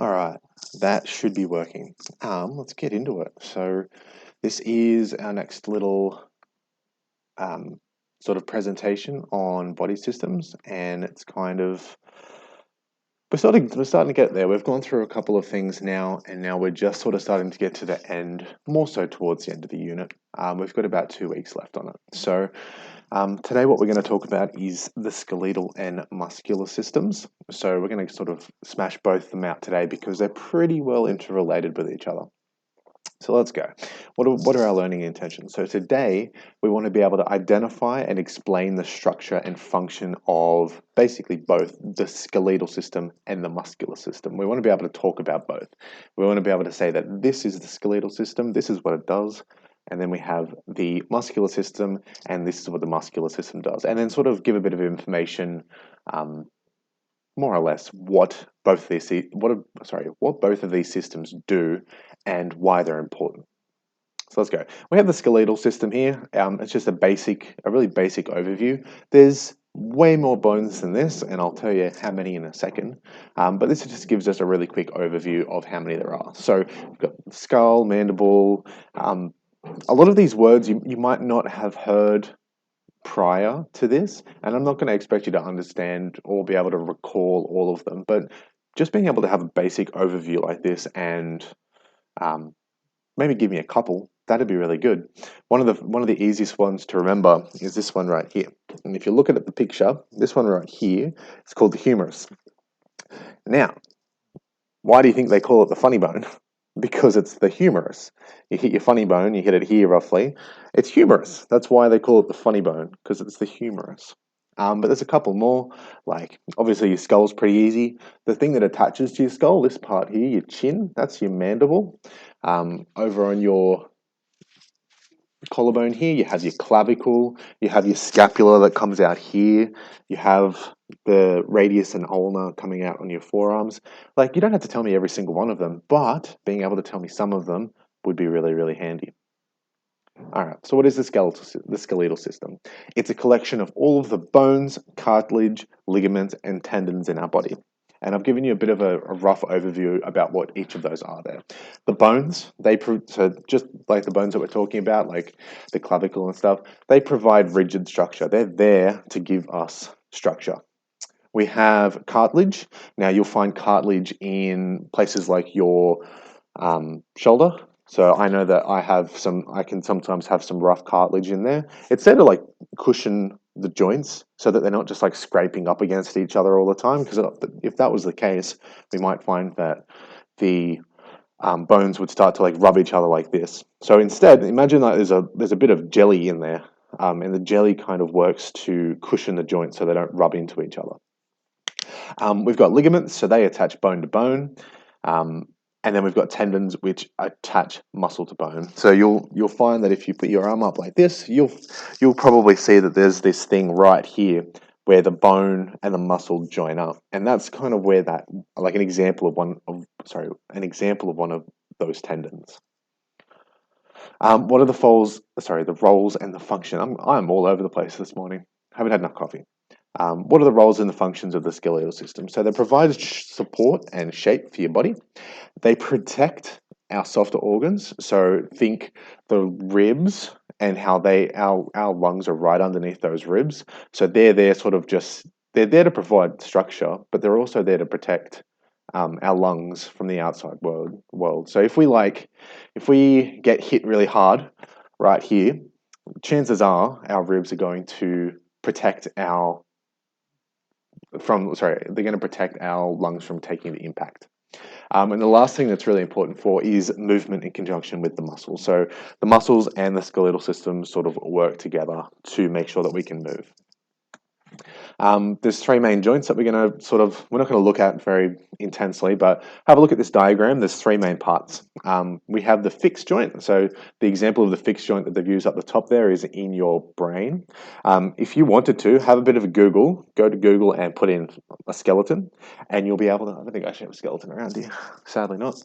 All right, that should be working. Let's get into it. So this is our next little um, sort of presentation on body systems, and it's kind of we're starting to get there. We've gone through a couple of things now, and now we're just sort of starting to get to the end, more so towards the end of the unit. We've got about 2 weeks left on it. So today what we're going to talk about is the skeletal and muscular systems. So we're going to sort of smash both of them out today because they're pretty well interrelated with each other. So let's go. What are our learning intentions? So today we want to be able to identify and explain the structure and function of basically both the skeletal system and the muscular system. We want to be able to talk about both. We want to be able to say that this is the skeletal system, this is what it does, and then we have the muscular system, and this is what the muscular system does, and then sort of give a bit of information, more or less, what both of these systems do and why they're important. So let's go. We have the skeletal system here. It's just a really basic overview. There's way more bones than this, and I'll tell you how many in a second. But this just gives us a really quick overview of how many there are. So we've got skull, mandible. A lot of these words you might not have heard prior to this, and I'm not going to expect you to understand or be able to recall all of them, but just being able to have a basic overview like this and maybe give me a couple, that'd be really good. One of the easiest ones to remember is this one right here. And if you look at the picture, this one right here, it's called the humerus. Now, why do you think they call it the funny bone? Because it's the humerus. You hit your funny bone, you hit it here roughly. It's humerus. That's why they call it the funny bone, because it's the humerus. But there's a couple more, like obviously your skull's pretty easy. The thing that attaches to your skull, this part here, your chin, that's your mandible. Over on your collarbone here, you have your clavicle, you have your scapula that comes out here, you have the radius and ulna coming out on your forearms. Like, you don't have to tell me every single one of them, but being able to tell me some of them would be really, really handy. All right, so what is the skeletal system? It's a collection of all of the bones, cartilage, ligaments, and tendons in our body. And I've given you a bit of a rough overview about what each of those are there. The bones, so just like the bones that we're talking about, like the clavicle and stuff, they provide rigid structure. They're there to give us structure. We have cartilage. Now you'll find cartilage in places like your shoulder. So I know that I can sometimes have some rough cartilage in there. It's there to like cushion the joints so that they're not just like scraping up against each other all the time. Because if that was the case, we might find that the bones would start to like rub each other like this. So instead, imagine that there's a bit of jelly in there, and the jelly kind of works to cushion the joints so they don't rub into each other. We've got ligaments, so they attach bone to bone. And then we've got tendons which attach muscle to bone. So you'll find that if you put your arm up like this, you'll probably see that there's this thing right here where the bone and the muscle join up, and that's kind of where that, like an example of one of those tendons. What are the roles and the function? I'm all over the place this morning. Haven't had enough coffee. What are the roles and the functions of the skeletal system? So they provide support and shape for your body. They protect our softer organs. So think the ribs and how our lungs are right underneath those ribs. So they're there they're there to provide structure, but they're also there to protect our lungs from the outside world. So if we get hit really hard right here, chances are our ribs are going to protect they're going to protect our lungs from taking the impact. And the last thing that's really important is movement in conjunction with the muscles. So the muscles and the skeletal system sort of work together to make sure that we can move. There's three main joints that we're not going to look at very intensely, but have a look at this diagram. There's three main parts. We have the fixed joint. So the example of the fixed joint that they've used up the top there is in your brain. If you wanted to, have a bit of a Google, go to Google and put in a skeleton, and you'll be able to, I don't think I actually have a skeleton around here, sadly not.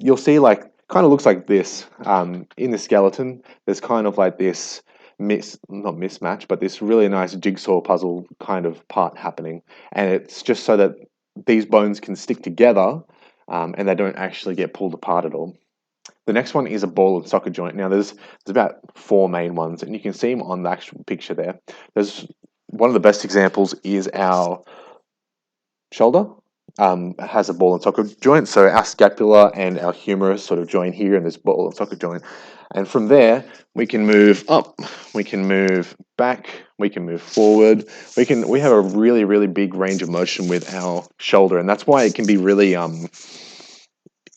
You'll see kind of looks like this. In the skeleton, there's kind of like this not mismatch, but this really nice jigsaw puzzle kind of part happening. And it's just so that these bones can stick together and they don't actually get pulled apart at all. The next one is a ball and socket joint. Now, there's about 4 main ones, and you can see them on the actual picture there. There's one of the best examples is our shoulder. Has a ball and socket joint, so our scapula and our humerus sort of join here in this ball and socket joint. And from there, we can move up, we can move back, we can move forward. We have a really, really big range of motion with our shoulder, and that's why it can be really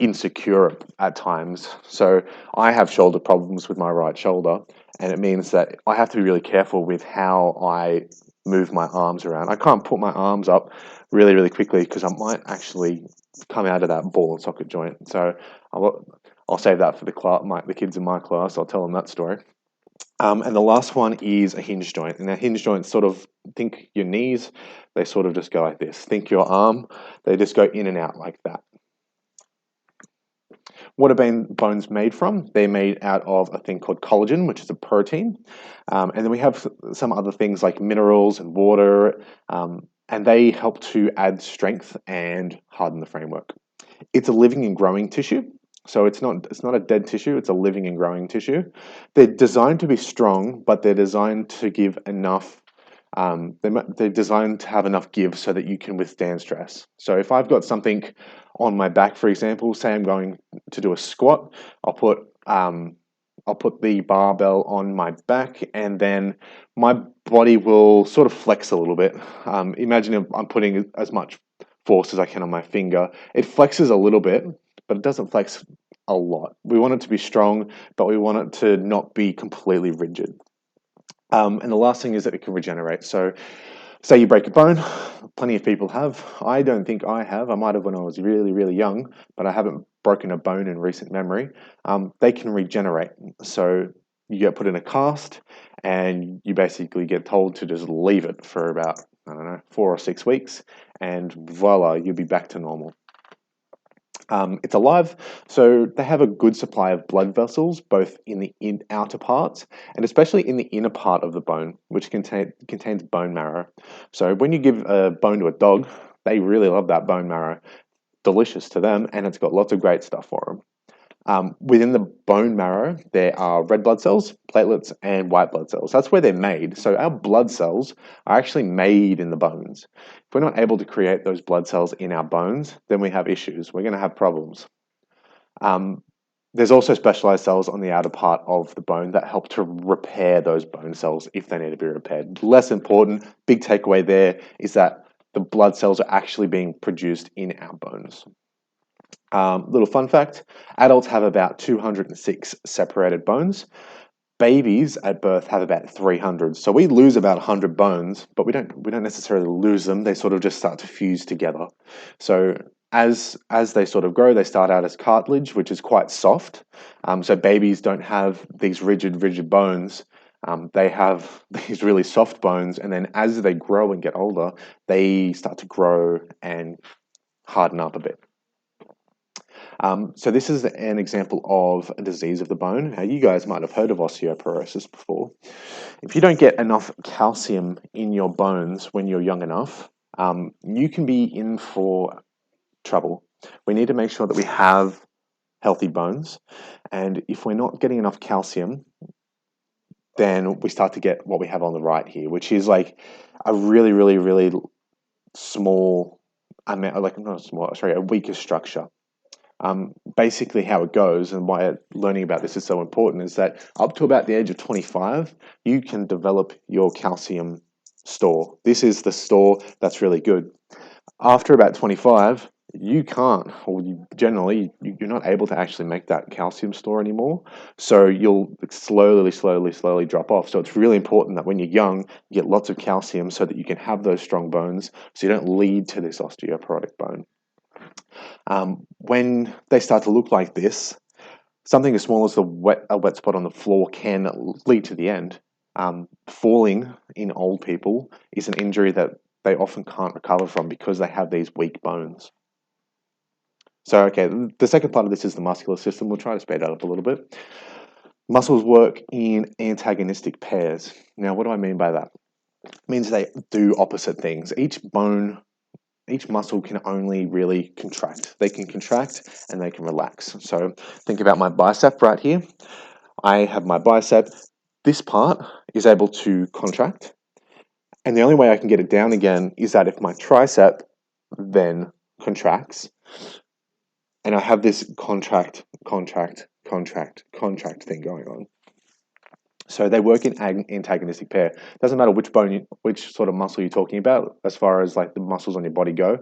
insecure at times. So I have shoulder problems with my right shoulder, and it means that I have to be really careful with how I move my arms around. I can't put my arms up really, really quickly because I might actually come out of that ball and socket joint. So I'll save that for the kids in my class. I'll tell them that story. And the last one is a hinge joint. And a hinge joint, sort of, think your knees, they sort of just go like this. Think your arm, they just go in and out like that. What are bones made from? They're made out of a thing called collagen, which is a protein. And then we have some other things like minerals and water, and they help to add strength and harden the framework. It's a living and growing tissue. So it's not a dead tissue, it's a living and growing tissue. They're designed to be strong, but they're designed to give enough they're designed to have enough give so that you can withstand stress. So if I've got something on my back, for example, say I'm going to do a squat, I'll put the barbell on my back, and then my body will sort of flex a little bit. Imagine if I'm putting as much force as I can on my finger. It flexes a little bit, but it doesn't flex a lot. We want it to be strong, but we want it to not be completely rigid. And the last thing is that it can regenerate. So say you break a bone, plenty of people have. I don't think I have. I might have when I was really, really young, but I haven't broken a bone in recent memory. They can regenerate. So you get put in a cast and you basically get told to just leave it for about, 4 or 6 weeks, and voila, you'll be back to normal. It's alive, so they have a good supply of blood vessels, both in the outer parts and especially in the inner part of the bone, which contains bone marrow. So when you give a bone to a dog, they really love that bone marrow. Delicious to them, and it's got lots of great stuff for them. Within the bone marrow, there are red blood cells, platelets, and white blood cells. That's where they're made. So our blood cells are actually made in the bones. If we're not able to create those blood cells in our bones, then we have issues. We're going to have problems. There's also specialized cells on the outer part of the bone that help to repair those bone cells if they need to be repaired. Less important, big takeaway there is that the blood cells are actually being produced in our bones. Little fun fact, adults have about 206 separated bones. Babies at birth have about 300. So we lose about 100 bones, but we don't necessarily lose them. They sort of just start to fuse together. So as they sort of grow, they start out as cartilage, which is quite soft. So babies don't have these rigid bones. They have these really soft bones, and then as they grow and get older, they start to grow and harden up a bit. So this is an example of a disease of the bone. Now, you guys might have heard of osteoporosis before. If you don't get enough calcium in your bones when you're young enough, you can be in for trouble. We need to make sure that we have healthy bones. And if we're not getting enough calcium, then we start to get what we have on the right here, which is like a really, really, really small, a weaker structure. Basically how it goes, and why learning about this is so important, is that up to about the age of 25, you can develop your calcium store. This is the store that's really good. After about 25, you can't, or you're not able to actually make that calcium store anymore. So you'll slowly drop off. So it's really important that when you're young, you get lots of calcium so that you can have those strong bones, so you don't lead to this osteoporotic bone. When they start to look like this, something as small as a wet spot on the floor can lead to the end. Falling in old people is an injury that they often can't recover from because they have these weak bones. So, okay, the second part of this is the muscular system. We'll try to speed that up a little bit. Muscles work in antagonistic pairs. Now, what do I mean by that? It means they do opposite things. Each bone each muscle can only really contract. They can contract and they can relax. So think about my bicep right here. I have my bicep. This part is able to contract, and the only way I can get it down again is that if my tricep then contracts, and I have this contract thing going on. So they work in antagonistic pair. Doesn't matter which bone, which sort of muscle you're talking about, as far as like the muscles on your body go.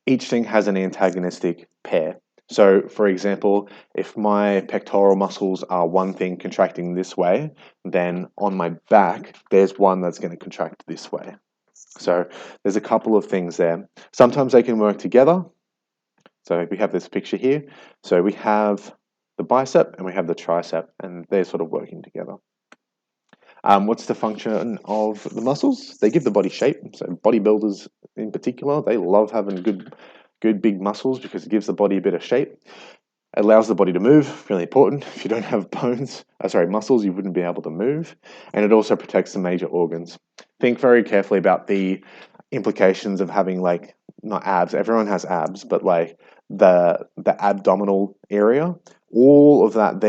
Each thing has an antagonistic pair. So, for example, if my pectoral muscles are one thing contracting this way, then on my back, there's one that's going to contract this way. So there's a couple of things there. Sometimes they can work together. So we have this picture here. So we have the bicep and we have the tricep, and they're sort of working together. What's the function of the muscles? They give the body shape. So bodybuilders in particular, they love having good big muscles because it gives the body a bit of shape. It allows the body to move, really important. If you don't have muscles, you wouldn't be able to move. And it also protects the major organs. Think very carefully about the implications of having, like, not abs, everyone has abs, but like the abdominal area, all of that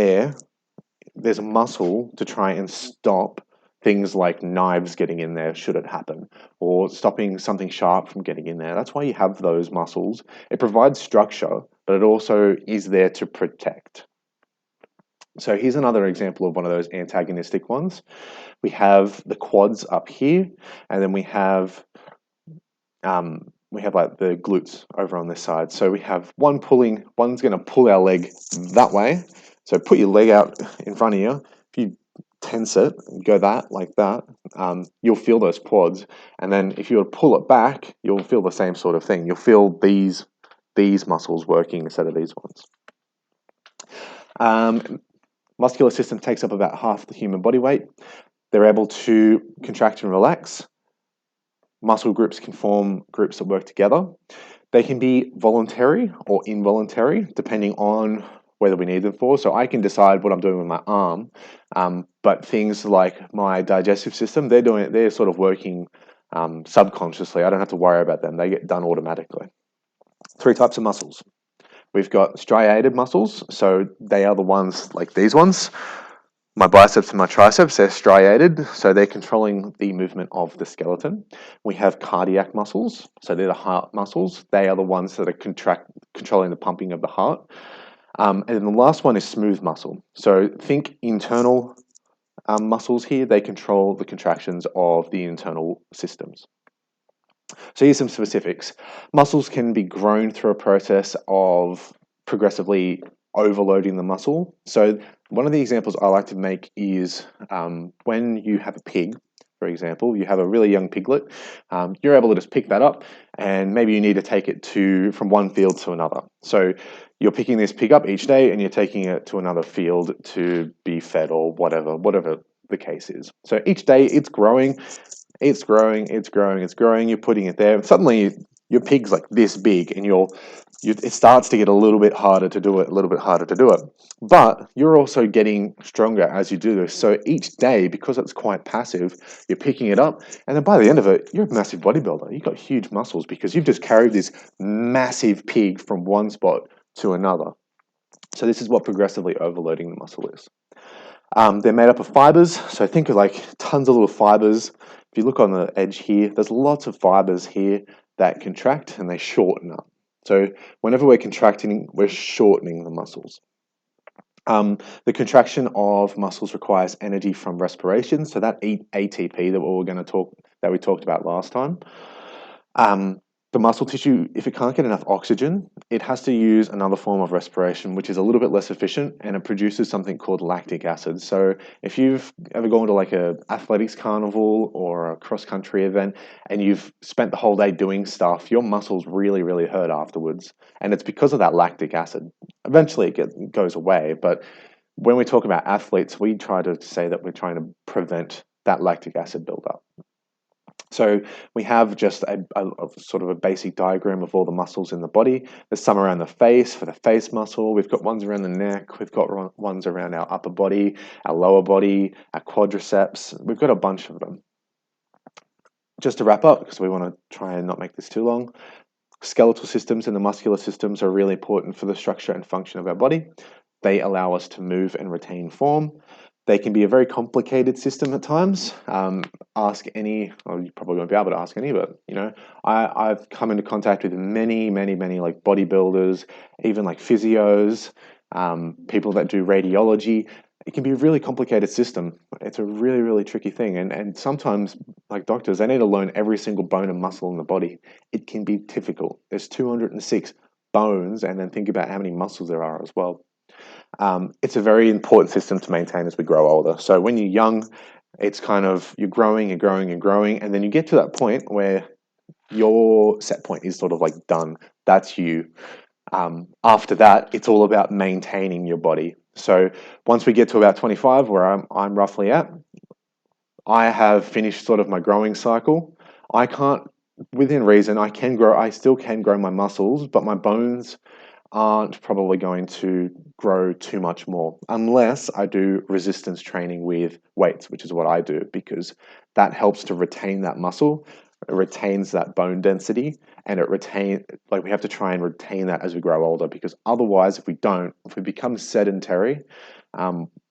there's a muscle to try and stop things like knives getting in there should it happen, or stopping something sharp from getting in there. That's why you have those muscles. It provides structure, but it also is there to protect. So here's another example of one of those antagonistic ones. We have the quads up here, and then we have like the glutes over on this side. So we have one's going to pull our leg that way. So put your leg out in front of you. If you tense it, go like that, you'll feel those quads. And then if you were to pull it back, you'll feel the same sort of thing. You'll feel these muscles working instead of these ones. Muscular system takes up about half the human body weight. They're able to contract and relax. Muscle groups can form groups that work together. They can be voluntary or involuntary, depending on whether we need them for. So I can decide what I'm doing with my arm, but things like my digestive system, they're sort of working subconsciously. I don't have to worry about them. They get done automatically. 3 types of muscles. We've got striated muscles, so they are the ones like these ones. My biceps and my triceps, they're striated, so they're controlling the movement of the skeleton. We have cardiac muscles, so they're the heart muscles. They are the ones that are controlling the pumping of the heart. And then the last one is smooth muscle. So think internal muscles here. They control the contractions of the internal systems. So here's some specifics. Muscles can be grown through a process of progressively overloading the muscle. So one of the examples I like to make is when you have a pig, for example, you have a really young piglet, you're able to just pick that up, and maybe you need to take it from one field to another. So you're picking this pig up each day and you're taking it to another field to be fed or whatever the case is. So each day it's growing. It's growing. You're putting it there. And suddenly your pig's like this big, and it starts to get a little bit harder to do it. But you're also getting stronger as you do this. So each day, because it's quite passive, you're picking it up, and then by the end of it, you're a massive bodybuilder. You've got huge muscles because you've just carried this massive pig from one spot to another. So this is what progressively overloading the muscle is. They're made up of fibers, so think of like tons of little fibers. If you look on the edge here, there's lots of fibers here that contract and they shorten up. So whenever we're contracting, we're shortening the muscles. The contraction of muscles requires energy from respiration, so that ATP that we talked about last time. The muscle tissue, if it can't get enough oxygen, it has to use another form of respiration, which is a little bit less efficient, and it produces something called lactic acid. So if you've ever gone to like a athletics carnival or a cross-country event and you've spent the whole day doing stuff, your muscles really, really hurt afterwards. And it's because of that lactic acid. Eventually it goes away, but when we talk about athletes, we try to say that we're trying to prevent that lactic acid buildup. So we have just a sort of a basic diagram of all the muscles in the body. There's some around the face for the face muscle. We've got ones around the neck. We've got ones around our upper body, our lower body, our quadriceps. We've got a bunch of them. Just to wrap up, because we want to try and not make this too long, skeletal systems and the muscular systems are really important for the structure and function of our body. They allow us to move and retain form. They can be a very complicated system at times. Ask any, well, you probably won't be able to ask any, but I've come into contact with many like bodybuilders, even like physios, people that do radiology. It can be a really complicated system. It's a really tricky thing, and sometimes, like doctors, they need to learn every single bone and muscle in the body. It can be difficult. There's 206 bones, and then think about how many muscles there are as well. It's a very important system to maintain as we grow older. So when you're young, it's kind of you're growing, and then you get to that point where your set point is sort of like done. That's you. After that, it's all about maintaining your body. So once we get to about 25, where I'm roughly at, I have finished sort of my growing cycle. I can't, within reason, I can grow. I still can grow my muscles, but my bones aren't probably going to grow too much more unless I do resistance training with weights, which is what I do, because that helps to retain that muscle, it retains that bone density, and we have to try and retain that as we grow older, because otherwise, if we become sedentary,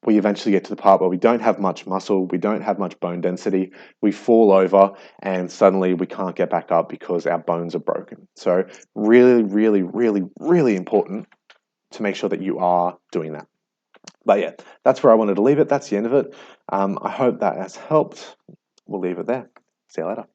we eventually get to the part where we don't have much muscle, we don't have much bone density, we fall over, and suddenly we can't get back up because our bones are broken. So really important to make sure that you are doing that. But yeah, that's where I wanted to leave it. That's the end of it. I hope that has helped. We'll leave it there. See you later.